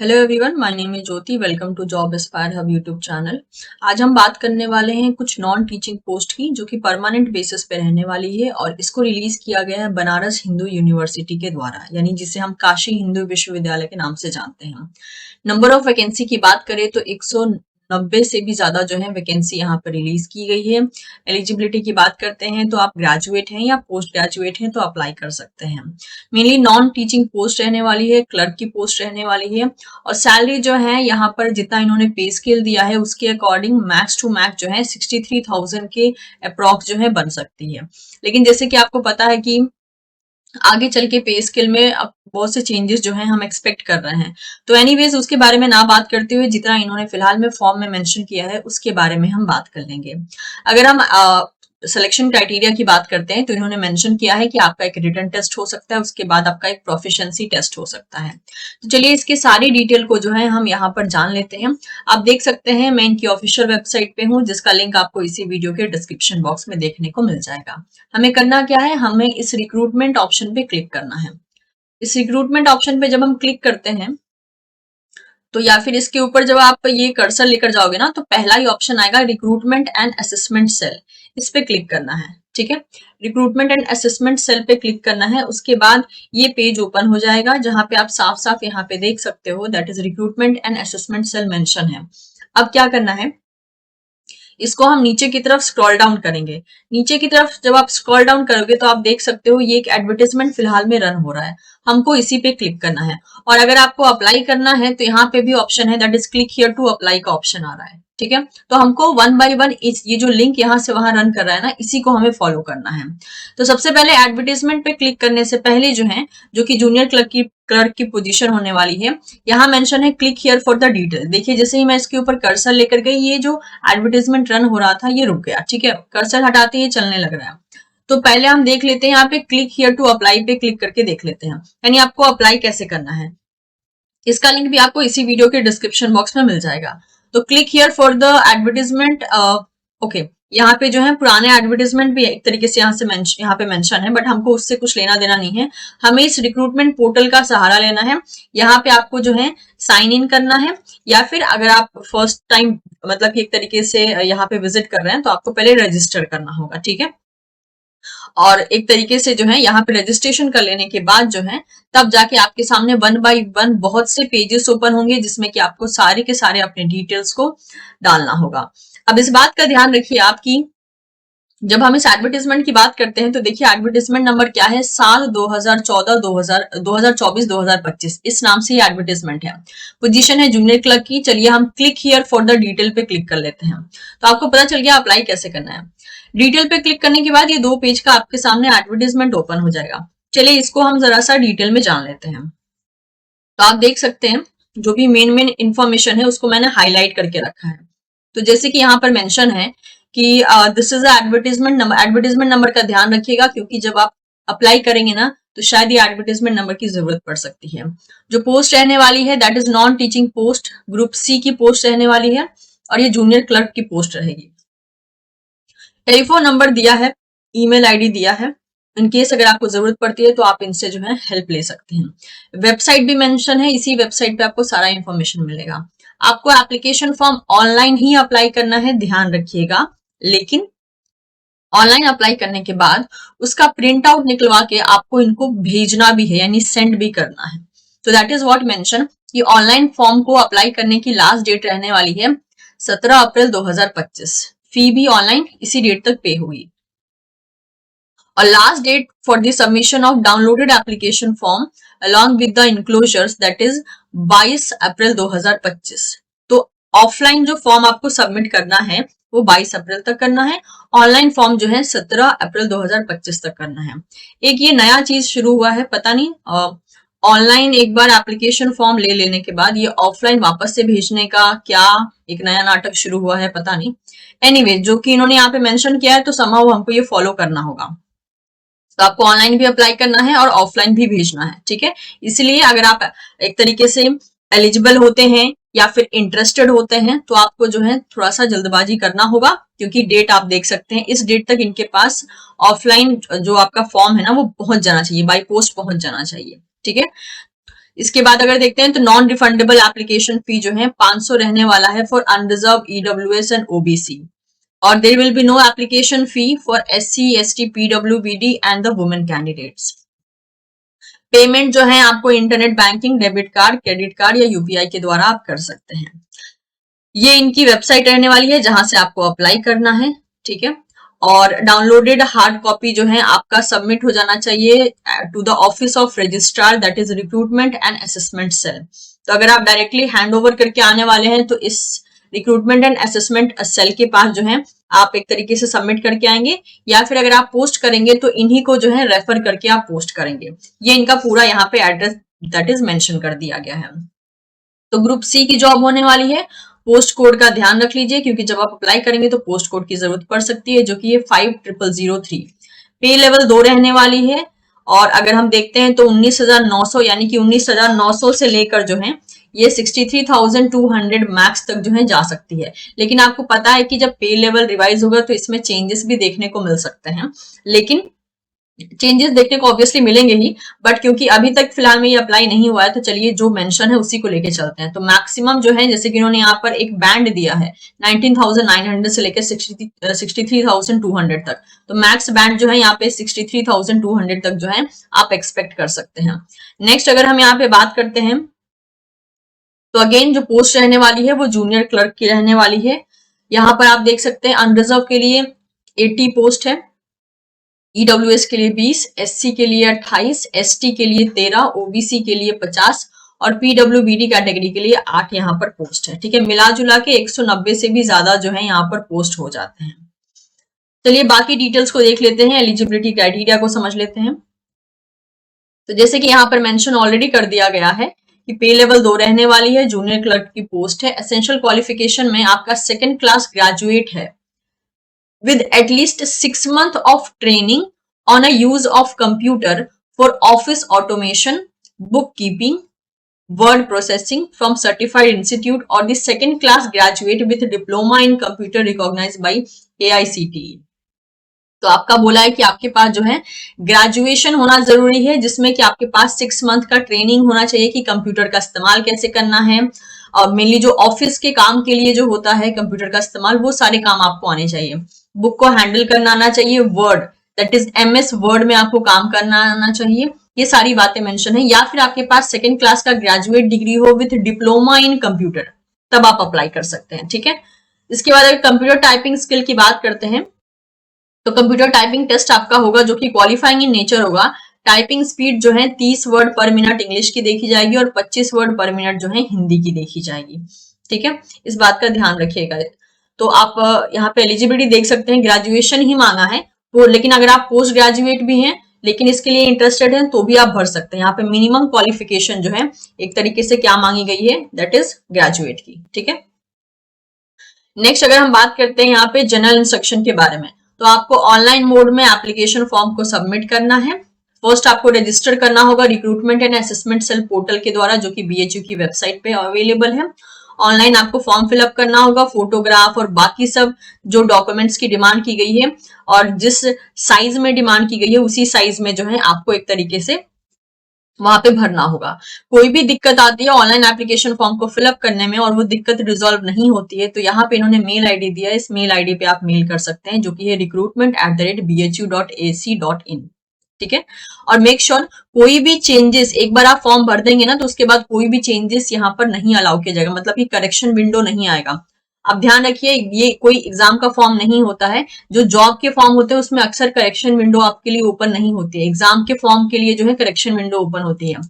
Hello everyone, my name is Jyoti. Welcome to job aspire hub YouTube channel. आज हम बात करने वाले हैं कुछ नॉन टीचिंग पोस्ट की, जो कि परमानेंट बेसिस पे रहने वाली है और इसको रिलीज किया गया है बनारस हिंदू यूनिवर्सिटी के द्वारा, यानी जिसे हम काशी हिंदू विश्वविद्यालय के नाम से जानते हैं। नंबर ऑफ वैकेंसी की बात करें तो 190 से भी ज्यादा जो है वैकेंसी यहाँ पर रिलीज की गई है। एलिजिबिलिटी की बात करते हैं तो आप ग्रेजुएट हैं या पोस्ट ग्रेजुएट हैं तो अप्लाई कर सकते हैं। मेनली नॉन टीचिंग पोस्ट रहने वाली है, क्लर्क की पोस्ट रहने वाली है और सैलरी जो है यहाँ पर जितना इन्होंने पे स्केल दिया है उसके अकॉर्डिंग मैक्स टू मैक्स जो है 63,000 के अप्रॉक्स जो है बन सकती है। लेकिन जैसे कि आपको पता है कि आगे चल के पे स्केल में अब बहुत से चेंजेस जो हैं हम एक्सपेक्ट कर रहे हैं। तो एनीवेज उसके बारे में ना बात करते हुए जितना इन्होंने फिलहाल में फॉर्म में मेंशन किया है उसके बारे में हम बात कर लेंगे। अगर हम सिलेक्शन क्राइटेरिया की बात करते हैं तो इन्होंने मेंशन किया है कि आपका एक रिटन टेस्ट हो सकता है, उसके बाद आपका एक प्रोफिशिएंसी टेस्ट हो सकता है। तो चलिए इसके सारी डिटेल को जो है हम यहाँ पर जान लेते हैं। आप देख सकते हैं मैं इनकी ऑफिशियल वेबसाइट पे हूँ, जिसका लिंक आपको इसी वीडियो के डिस्क्रिप्शन बॉक्स में देखने को मिल जाएगा। हमें करना क्या है, हमें इस रिक्रूटमेंट ऑप्शन पे क्लिक करना है। इस रिक्रूटमेंट ऑप्शन पे जब हम क्लिक करते हैं तो या फिर इसके ऊपर जब आप ये कर्सर लेकर जाओगे ना तो पहला ही ऑप्शन आएगा रिक्रूटमेंट एंड असेसमेंट सेल। इस पे क्लिक करना है, ठीक है। रिक्रूटमेंट एंड असेसमेंट सेल पे क्लिक करना है। उसके बाद ये पेज ओपन हो जाएगा जहां पे आप साफ साफ यहाँ पे देख सकते हो that is recruitment and assessment cell mention है। अब क्या करना है, इसको हम नीचे की तरफ स्क्रॉल डाउन करेंगे। नीचे की तरफ जब आप स्क्रॉल डाउन करोगे तो आप देख सकते हो ये एक एडवर्टाइजमेंट फिलहाल में रन हो रहा है, हमको इसी पे क्लिक करना है। और अगर आपको अप्लाई करना है तो यहाँ पे भी ऑप्शन है that is click here to apply का ऑप्शन आ रहा है, ठीक है। तो हमको वन बाय वन ये जो लिंक यहाँ से वहां रन कर रहा है ना, इसी को हमें फॉलो करना है। तो सबसे पहले एडवर्टाइजमेंट पे क्लिक करने से पहले जो है, जो कि जूनियर क्लर्क की पोजीशन होने वाली है, यहाँ मेंशन है click here for the detail. देखिए जैसे ही मैं इसके ऊपर कर्सर लेकर गई, ये जो एडवर्टाइजमेंट रन हो रहा था ये रुक गया, ठीक है। कर्सर हटाते ही चलने लग रहा है। तो पहले हम देख लेते हैं, यहाँ पे क्लिक हियर टू अप्लाई पे क्लिक करके देख लेते हैं, यानी आपको अप्लाई कैसे करना है। इसका लिंक भी आपको इसी वीडियो के डिस्क्रिप्शन बॉक्स में मिल जाएगा। तो click here for the advertisement. Okay, यहाँ पे जो है पुराने एडवर्टीजमेंट भी एक तरीके से यहाँ पे मेंशन है, बट हमको उससे कुछ लेना देना नहीं है। हमें इस रिक्रूटमेंट पोर्टल का सहारा लेना है। यहाँ पे आपको जो है साइन इन करना है, या फिर अगर आप फर्स्ट टाइम मतलब कि एक तरीके से यहाँ पे विजिट कर रहे हैं तो आपको पहले रजिस्टर करना होगा, ठीक है। और एक तरीके से जो है यहाँ पे रजिस्ट्रेशन कर लेने के बाद जो है तब जाके आपके सामने वन बाय वन बहुत से पेजेस ओपन होंगे, जिसमें कि आपको सारे के सारे अपने डिटेल्स को डालना होगा। अब इस बात का ध्यान रखिए आपकी, जब हम इस एडवर्टीजमेंट की बात करते हैं तो देखिए एडवर्टीजमेंट नंबर क्या है, साल 2014 2024 2025 इस नाम से ये एडवर्टीजमेंट है। पोजीशन है जूनियर क्लर्क की। चलिए हम click here for the detail पे क्लिक कर लेते हैं। तो आपको पता चल गया अप्लाई कैसे करना है। डिटेल पे क्लिक करने के बाद ये 2 पेज का आपके सामने एडवर्टीजमेंट ओपन हो जाएगा। चलिए इसको हम जरा सा डिटेल में जान लेते हैं। तो आप देख सकते हैं जो भी मेन मेन इंफॉर्मेशन है उसको मैंने हाईलाइट करके रखा है। तो जैसे कि यहाँ पर मेंशन है कि this is advertisement number. Advertisement number का ध्यान रखिएगा, क्योंकि जब आप अप्लाई करेंगे ना तो शायद ये एडवर्टीजमेंट नंबर की जरूरत पड़ सकती है। जो पोस्ट रहने वाली है that is non teaching post, group C की पोस्ट रहने वाली है और ये जूनियर क्लर्क की पोस्ट रहेगी। टेलीफोन नंबर दिया है, ईमेल आईडी दिया है। इनकेस अगर आपको जरूरत पड़ती है तो आप इनसे जो है हेल्प ले सकते हैं। वेबसाइट भी मेंशन है, इसी वेबसाइट पे आपको सारा इंफॉर्मेशन मिलेगा। आपको एप्लीकेशन फॉर्म ऑनलाइन ही अप्लाई करना है, ध्यान रखिएगा। लेकिन ऑनलाइन अप्लाई करने के बाद उसका प्रिंट आउट निकलवा के आपको इनको भेजना भी है, यानी सेंड भी करना है। तो दैट इज व्हाट मेंशन कि ऑनलाइन फॉर्म को अप्लाई करने की लास्ट डेट रहने वाली है 17 अप्रैल 2025। फी भी ऑनलाइन इसी डेट तक पे होगी। और last date for the submission of downloaded application form along with the enclosures that is 22 April 2025। तो ऑफलाइन जो फॉर्म आपको सबमिट करना है वो 22 अप्रैल तक करना है। ऑनलाइन फॉर्म जो है 17 अप्रैल 2025 तक करना है। एक ये नया चीज शुरू हुआ है, पता नहीं ऑनलाइन एक बार एप्लीकेशन फॉर्म ले लेने के बाद ये ऑफलाइन वापस से भेजने का क्या एक नया नाटक शुरू हुआ है, पता नहीं। एनीवे जो कि इन्होंने यहाँ पे मेंशन किया है तो समहाउ हमको ये फॉलो करना होगा। तो आपको ऑनलाइन भी अप्लाई करना है और ऑफलाइन भी भेजना है, ठीक है। इसलिए अगर आप एक तरीके से एलिजिबल होते हैं या फिर इंटरेस्टेड होते हैं तो आपको जो है थोड़ा सा जल्दबाजी करना होगा, क्योंकि डेट आप देख सकते हैं इस डेट तक इनके पास ऑफलाइन जो आपका फॉर्म है ना वो पहुंच जाना चाहिए, बाय पोस्ट पहुंच जाना चाहिए, ठीक है। इसके बाद अगर देखते हैं तो नॉन रिफंडेबल एप्लीकेशन फी जो है 500 रहने वाला है for unreserved EWS and OBC, और there will be no application fee for SC, ST, पीडब्ल्यूबीडी and the women candidates. Payment जो है आपको internet banking, debit card, credit card या यूपीआई के द्वारा आप कर सकते हैं। ये इनकी वेबसाइट रहने वाली है जहां से आपको अप्लाई करना है, ठीक है। और डाउनलोडेड हार्ड कॉपी जो है आपका सबमिट हो जाना चाहिए to the office of registrar, that is recruitment and assessment cell. तो अगर आप डायरेक्टली हैंड ओवर करके आने वाले हैं तो इस रिक्रूटमेंट एंड असेसमेंट सेल के पास जो है आप एक तरीके से सबमिट करके आएंगे, या फिर अगर आप पोस्ट करेंगे तो इन्हीं को जो है रेफर करके आप पोस्ट करेंगे। ये इनका पूरा यहाँ पे एड्रेस दैट इज मेंशन कर दिया गया है। तो ग्रुप सी की जॉब होने वाली है। पोस्ट कोड का ध्यान रख लीजिए क्योंकि जब आप अप्लाई करेंगे तो पोस्ट कोड की जरूरत पड़ सकती है, जो कि ये 5003। पे लेवल 2 रहने वाली है, और अगर हम देखते हैं तो 19,900 यानी कि 19,900 से लेकर जो है ये 63,200 मैक्स तक जो है जा सकती है। लेकिन आपको पता है कि जब पे लेवल रिवाइज होगा तो इसमें चेंजेस भी देखने को मिल सकते हैं, लेकिन चेंजेस देखने को ऑब्वियसली मिलेंगे ही, बट क्योंकि अभी तक फिलहाल में ये अप्लाई नहीं हुआ है तो चलिए जो मेंशन है उसी को लेके चलते हैं। तो मैक्सिमम जो है, जैसे कि इन्होंने यहाँ पर एक बैंड दिया है 19,900 से लेकर 63,200 तक, तो मैक्स बैंड जो है यहाँ पे 63,200 तक जो है आप एक्सपेक्ट कर सकते हैं। नेक्स्ट अगर हम यहाँ पे बात करते हैं तो अगेन जो पोस्ट रहने वाली है वो जूनियर क्लर्क की रहने वाली है। यहाँ पर आप देख सकते हैं अनरिजर्व के लिए 80 पोस्ट है, ईडब्ल्यूएस के लिए 20, एससी के लिए 28, एसटी के लिए 13, ओबीसी के लिए 50 और पीडब्ल्यूबीडी कैटेगरी के लिए 8 यहाँ पर पोस्ट है, ठीक है। मिला जुला के 190 से भी ज्यादा जो है यहाँ पर पोस्ट हो जाते हैं। चलिए बाकी डिटेल्स को देख लेते हैं, एलिजिबिलिटी क्राइटेरिया को समझ लेते हैं। तो जैसे कि यहाँ पर मेंशन ऑलरेडी कर दिया गया है कि पे लेवल 2 रहने वाली है, जूनियर क्लर्क की पोस्ट है। एसेंशियल क्वालिफिकेशन में आपका सेकेंड क्लास ग्रेजुएट है with at least 6 months of training on a use of computer for office automation, bookkeeping, word processing from certified institute, or the second class graduate with diploma in computer recognized by AICTE। तो आपका बोला है कि आपके पास जो है graduation होना जरूरी है, जिसमें कि आपके पास 6 मंथ का ट्रेनिंग होना चाहिए कि कंप्यूटर का इस्तेमाल कैसे करना है, और मेनली जो ऑफिस के काम के लिए जो होता है कंप्यूटर का इस्तेमाल, वो सारे काम आपको आने चाहिए। बुक को हैंडल करना आना चाहिए, word that is MS word में आपको काम करना आना चाहिए, ये सारी बातें मेंशन है। या फिर आपके पास सेकेंड क्लास का ग्रेजुएट डिग्री हो विथ डिप्लोमा इन कंप्यूटर, तब आप अप्लाई कर सकते हैं, ठीक है। इसके बाद अगर कंप्यूटर टाइपिंग स्किल की बात करते हैं तो कंप्यूटर टाइपिंग टेस्ट आपका होगा जो कि क्वालिफाइंग इन नेचर होगा। टाइपिंग स्पीड जो है 30 वर्ड पर मिनट इंग्लिश की देखी जाएगी और 25 वर्ड पर मिनट जो है हिंदी की देखी जाएगी, ठीक है। इस बात का ध्यान रखिएगा। तो आप यहाँ पे एलिजिबिलिटी देख सकते हैं, ग्रेजुएशन ही मांगा है, तो लेकिन अगर आप पोस्ट ग्रेजुएट भी हैं लेकिन इसके लिए इंटरेस्टेड हैं तो भी आप भर सकते हैं। यहाँ पे मिनिमम क्वालिफिकेशन जो है एक तरीके से क्या मांगी गई है, दैट इज ग्रेजुएट की, ठीक है। नेक्स्ट अगर हम बात करते हैं यहाँ पे जनरल इंस्ट्रक्शन के बारे में, तो आपको ऑनलाइन मोड में एप्लीकेशन फॉर्म को सबमिट करना है। फर्स्ट आपको रजिस्टर करना होगा recruitment and assessment cell portal के द्वारा, जो कि बीएचयू की वेबसाइट पे अवेलेबल है। ऑनलाइन आपको फॉर्म फिलअप करना होगा, फोटोग्राफ और बाकी सब जो डॉक्यूमेंट्स की डिमांड की गई है और जिस साइज में डिमांड की गई है उसी साइज में जो है आपको एक तरीके से वहां पे भरना होगा। कोई भी दिक्कत आती है ऑनलाइन एप्लीकेशन फॉर्म को फिलअप करने में और वो दिक्कत रिजॉल्व नहीं होती है तो यहाँ पे इन्होंने मेल आईडी दिया है, इस मेल आईडी पे आप मेल कर सकते हैं, जो कि है recruitment@bhu.ac.in, ठीक है। और मेक श्योर कोई भी चेंजेस, एक बार आप फॉर्म भर देंगे ना तो उसके बाद कोई भी चेंजेस यहाँ पर नहीं अलाउ किया जाएगा, मतलब कि करेक्शन विंडो नहीं आएगा। अब ध्यान रखिए ये कोई एग्जाम का फॉर्म नहीं होता है, जो जॉब के फॉर्म होते हैं उसमें अक्सर करेक्शन विंडो आपके लिए ओपन नहीं होती है, एग्जाम के फॉर्म के लिए जो है करेक्शन विंडो ओपन होती है। तो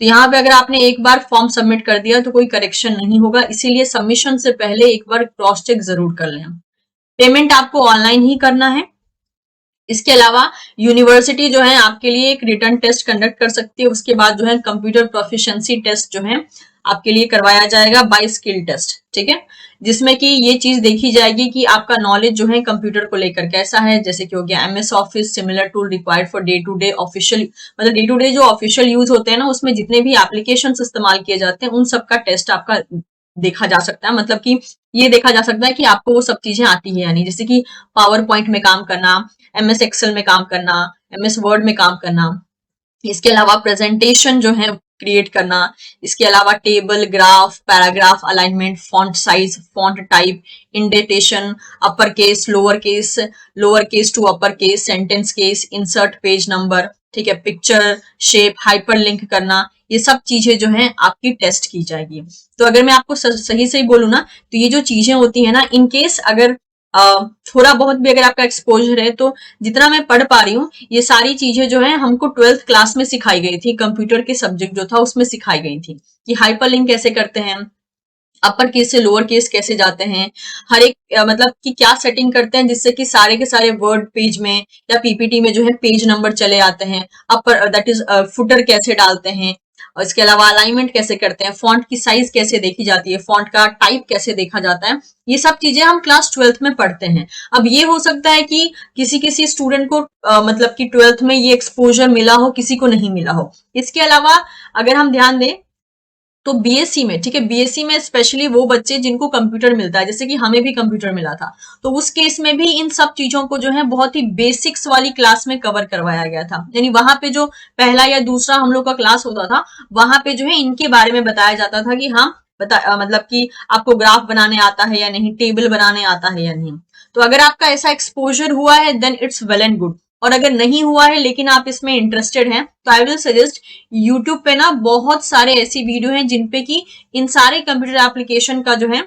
यहाँ पे अगर आपने एक बार फॉर्म सबमिट कर दिया तो कोई करेक्शन नहीं होगा, इसीलिए सबमिशन से पहले एक बार क्रॉस चेक जरूर कर लें। पेमेंट आपको ऑनलाइन ही करना है। इसके अलावा यूनिवर्सिटी जो है आपके लिए एक रिटर्न टेस्ट कंडक्ट कर सकती है, उसके बाद जो है कंप्यूटर प्रोफिशिएंसी टेस्ट जो है आपके लिए करवाया जाएगा बाय स्किल टेस्ट, ठीक है, जिसमें कि ये चीज देखी जाएगी कि आपका नॉलेज जो है कंप्यूटर को लेकर कैसा है, जैसे कि हो गया MS Office, similar tool required for day to day official, मतलब डे टू डे जो ऑफिशियल यूज होते हैं ना उसमें जितने भी एप्लीकेशंस इस्तेमाल किए जाते हैं उन सबका टेस्ट आपका देखा जा सकता है। मतलब कि ये देखा जा सकता है कि आपको वो सब चीजें आती है यानी, जैसे कि पावर पॉइंट में काम करना, एमएस एक्सेल में काम करना, एमएस वर्ड में काम करना। इसके अलावा प्रेजेंटेशन जो है क्रिएट करना, इसके अलावा table, graph, paragraph, alignment, font size, font type, indentation, upper case, lower case to upper case, sentence case, insert page number, ठीक है, पिक्चर, शेप, हाइपर लिंक करना, ये सब चीजें जो हैं आपकी टेस्ट की जाएगी। तो अगर मैं आपको सही सही बोलूं ना, तो ये जो चीजें होती है ना, इन केस अगर थोड़ा बहुत भी अगर आपका एक्सपोजर है, तो जितना मैं पढ़ पा रही हूँ, ये सारी चीजें जो है हमको 12th क्लास में सिखाई गई थी, कंप्यूटर के सब्जेक्ट जो था उसमें सिखाई गई थी कि हाइपरलिंक कैसे करते हैं, अपर केस से लोअर केस कैसे जाते हैं, हर एक मतलब कि क्या सेटिंग करते हैं जिससे कि सारे के सारे वर्ड पेज में या पीपीटी में जो है पेज नंबर चले आते हैं, अपर दैट इज फुटर कैसे डालते हैं, और इसके अलावा अलाइनमेंट कैसे करते हैं, फॉन्ट की साइज कैसे देखी जाती है, फॉन्ट का टाइप कैसे देखा जाता है, ये सब चीजें हम क्लास 12th में पढ़ते हैं। अब ये हो सकता है कि किसी किसी स्टूडेंट को मतलब कि 12th में ये एक्सपोजर मिला हो, किसी को नहीं मिला हो। इसके अलावा अगर हम ध्यान दें तो बीएससी में, ठीक है, बीएससी में स्पेशली वो बच्चे जिनको कंप्यूटर मिलता है, जैसे कि हमें भी कंप्यूटर मिला था, तो उस केस में भी इन सब चीजों को जो है बहुत ही बेसिक्स वाली क्लास में कवर करवाया गया था। यानी वहां पे जो पहला या दूसरा हम लोग का क्लास होता था, वहां पे जो है इनके बारे में बताया जाता था कि हाँ मतलब कि आपको ग्राफ बनाने आता है या नहीं, टेबल बनाने आता है या नहीं। तो अगर आपका ऐसा एक्सपोजर हुआ है then it's well and good, और अगर नहीं हुआ है लेकिन आप इसमें इंटरेस्टेड हैं, तो आई विल सजेस्ट यूट्यूब पे ना बहुत सारे ऐसी वीडियो हैं जिनपे कि इन सारे कंप्यूटर एप्लीकेशन का जो है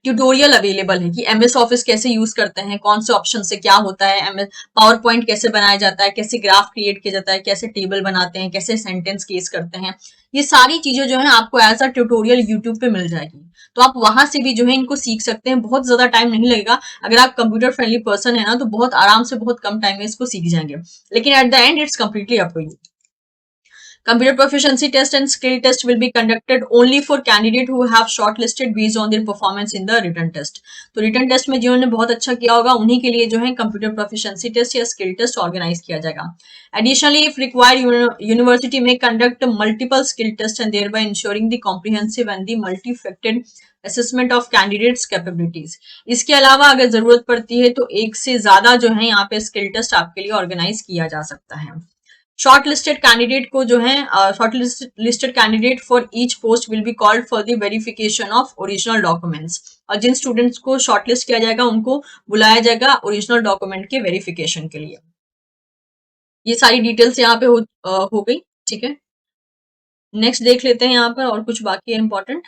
ट्यूटोरियल अवेलेबल है कि एमएस ऑफिस कैसे यूज करते हैं, कौन से ऑप्शन से क्या होता है, एमएस पावर पॉइंट कैसे बनाया जाता है, कैसे ग्राफ क्रिएट किया जाता है, कैसे टेबल बनाते हैं, कैसे सेंटेंस केस करते हैं, ये सारी चीजें जो है आपको एज अ ट्यूटोरियल यूट्यूब पे मिल जाएगी। तो आप वहां से भी जो है इनको सीख सकते हैं, बहुत ज्यादा टाइम नहीं लगेगा। अगर आप कंप्यूटर फ्रेंडली पर्सन है ना, तो बहुत आराम से बहुत कम टाइम में इसको सीख जाएंगे, लेकिन at the end it's completely up to you. Computer proficiency test and skill test will be conducted only for candidate who have shortlisted based on their performance in the written test. तो written test में जिन्होंने बहुत अच्छा किया होगा उन्हीं के लिए जो है कंप्यूटर प्रोफिशिएंसी टेस्ट या स्किल टेस्ट ऑर्गेनाइज किया जाएगा। Additionally, if required, university may conduct multiple skill tests and thereby ensuring the comprehensive and the multifaceted assessment of candidates capabilities. इसके अलावा अगर जरूरत पड़ती है तो एक से ज्यादा जो है यहाँ पे स्किल टेस्ट आपके लिए ऑर्गेनाइज किया जा सकता है। शॉर्ट लिस्टेड कैंडिडेट को जो है short listed candidate for each post will be called for the verification of original documents. और जिन स्टूडेंट्स को शॉर्टलिस्ट किया जाएगा उनको बुलाया जाएगा ओरिजिनल डॉक्यूमेंट के वेरिफिकेशन के लिए। ये सारी डिटेल्स यहाँ पे हो गई, ठीक है। नेक्स्ट देख लेते हैं यहाँ पर और कुछ बाकी है इंपॉर्टेंट।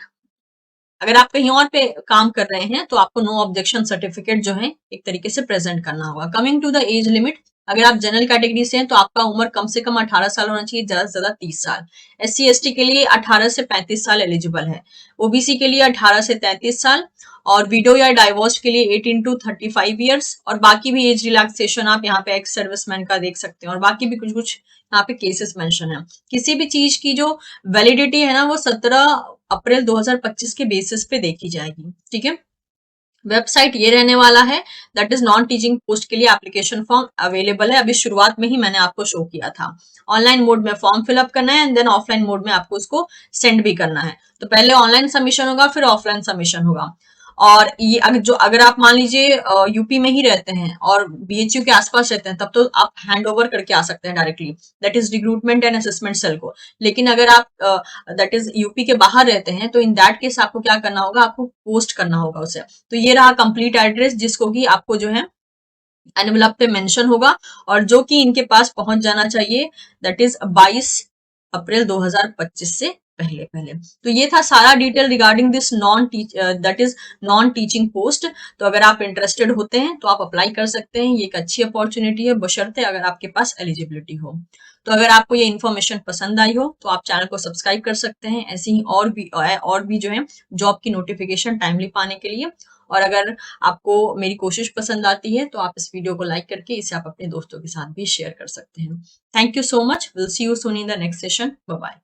अगर आप कहीं और पे काम कर रहे हैं तो आपको नो ऑब्जेक्शन सर्टिफिकेट जो है एक तरीके से प्रेजेंट करना होगा। Coming to the age limit, अगर आप जनरल कैटेगरी से हैं तो आपका उम्र कम से कम 18 साल होना चाहिए, ज्यादा से ज्यादा 30 साल। SC ST के लिए 18 से 35 साल एलिजिबल है। OBC के लिए 18 से 33 साल, और विडो या डाइवोर्स के लिए 18 to 35 ईयर्स, और बाकी भी एज रिलैक्सेशन आप यहाँ पे एक्स सर्विसमैन का देख सकते हैं, और बाकी भी कुछ कुछ यहाँ पे केसेस मेंशन है। किसी भी चीज की जो वैलिडिटी है ना वो 17 अप्रैल 2025 के बेसिस पे देखी जाएगी, ठीक है। वेबसाइट ये रहने वाला है, that is non teaching post के लिए एप्लीकेशन फॉर्म अवेलेबल है। अभी शुरुआत में ही मैंने आपको शो किया था। ऑनलाइन मोड में फॉर्म फिलअप करना है एंड देन ऑफलाइन मोड में आपको उसको सेंड भी करना है। तो पहले ऑनलाइन सबमिशन होगा, फिर ऑफलाइन सबमिशन होगा। और ये अगर आप मान लीजिए यूपी में ही रहते हैं और BHU के आसपास रहते हैं, तब तो आप हैंड ओवर करके आ सकते हैं directly, that is recruitment and assessment cell को। लेकिन अगर आप दैट इज यूपी के बाहर रहते हैं तो इन दैट केस आपको क्या करना होगा, आपको पोस्ट करना होगा उसे। तो ये रहा कंप्लीट एड्रेस जिसको कि आपको जो है एनवेलप पे मेंशन होगा, और जो कि इनके पास पहुंच जाना चाहिए, दैट इज 22 अप्रैल 2025 से पहले पहले। तो ये था सारा detail regarding this that is non teaching post. तो अगर आप इंटरेस्टेड होते हैं तो आप अप्लाई कर सकते हैं, ये एक अच्छी अपॉर्चुनिटी है, बशर्ते अगर आपके पास एलिजिबिलिटी हो। तो अगर आपको ये इन्फॉर्मेशन पसंद आई हो तो आप चैनल को सब्सक्राइब कर सकते हैं, ऐसे ही और भी जो है जॉब की नोटिफिकेशन टाइमली पाने के लिए। और अगर आपको मेरी कोशिश पसंद आती है तो आप इस वीडियो को लाइक करके इसे आप अपने दोस्तों के साथ भी शेयर कर सकते हैं। Thank you so much, will see you soon in the next session, bye bye.